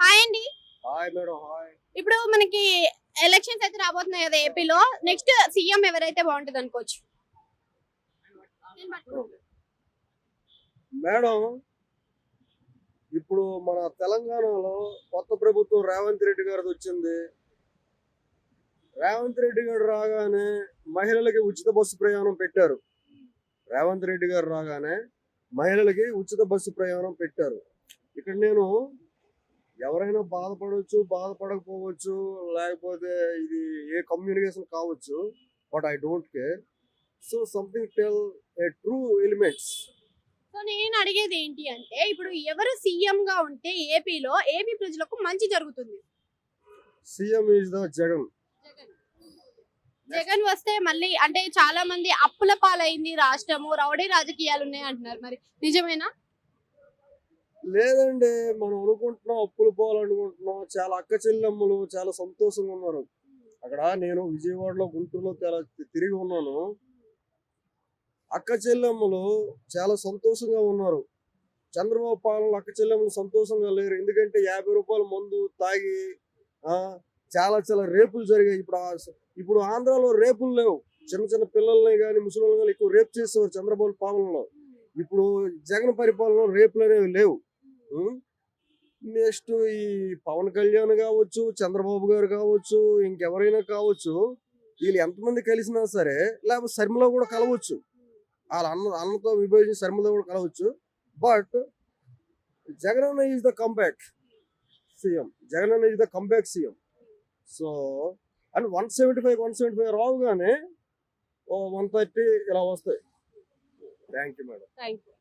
Hi అండి. Hi madam hi. ఇప్పుడు మనకి ఎలక్షన్స్ అయితే రాబోతున్నాయి కదా ఏపీలో. నెక్స్ట్ సీఎం ఎవరైతే బాగుంటుంది అనుకోవచ్చు? మేడం ఇప్పుడు మన తెలంగాణలో కొత్త ప్రభుత్వం రేవంత్ రెడ్డి గారిది వచ్చింది. రేవంత్ రెడ్డి గారు రాగానే మహిళలకి ఉచిత బస్సు ప్రయాణం పెట్టారు. రేవంత్ రెడ్డి గారు రాగానే మహిళలకి ఉచిత బస్సు ప్రయాణం పెట్టారు. ఇక్కడ నేను ఎవరైనా బాధపడవచ్చు, బాధపడకపోవచ్చు, లేకపోతే ఇది ఏ కమ్యూనికేషన్ కావచ్చు, but I don't care. So something tell a true elements. So నేను అడిగేది ఏంటి అంటే, ఇప్పుడు ఎవరు సీఎం గా ఉంటే ఏపీలో ఏపీ ప్రజలకు మంచి జరుగుతుంది? CM is the Jagan. Jagan. Jagan వస్తే మళ్ళీ అంటే చాలా మంది అప్పుల పాలైంది రాష్ట్రము, రౌడీ రాజకీయాలు ఉన్నాయి అంటున్నారు. మరి నిజమేనా? లేదండి, మనం అనుకుంటున్నాం అప్పులు పోవాలనుకుంటున్నాం. చాలా అక్క చెల్లెమ్మలు చాలా సంతోషంగా ఉన్నారు. అక్కడ నేను విజయవాడలో, గుంటూరులో చాలా తిరిగి ఉన్నాను. అక్క చెల్లెమ్మలు చాలా సంతోషంగా ఉన్నారు. చంద్రబాబు పాలనలో అక్క చెల్లెమ్మలు సంతోషంగా లేరు. ఎందుకంటే 50 రూపాయల మందు తాగి చాలా చాలా రేపులు జరిగాయి. ఇప్పుడు ఆంధ్రాలో రేపులు లేవు. చిన్న చిన్న పిల్లల్ని కానీ ముసలిని కానీ ఎక్కువ రేపు చేసేవారు చంద్రబాబు పాలనలో. ఇప్పుడు జగన్ పరిపాలనలో రేపులు అనేవి లేవు. నెక్స్ట్ ఈ పవన్ కళ్యాణ్ కావచ్చు, చంద్రబాబు గారు కావచ్చు, ఇంకెవరైనా కావచ్చు, వీళ్ళు ఎంతమంది కలిసినా సరే, లేకపోతే శర్మిల కూడా కలవచ్చు. వాళ్ళ అన్నతో విభజించి శర్మిల కూడా కలవచ్చు. But Jagan is the comeback CM. Jagan is the comeback CM. So and 175 రావుగానే 130 ఇలా వస్తాయి. Thank you madam. Thank you.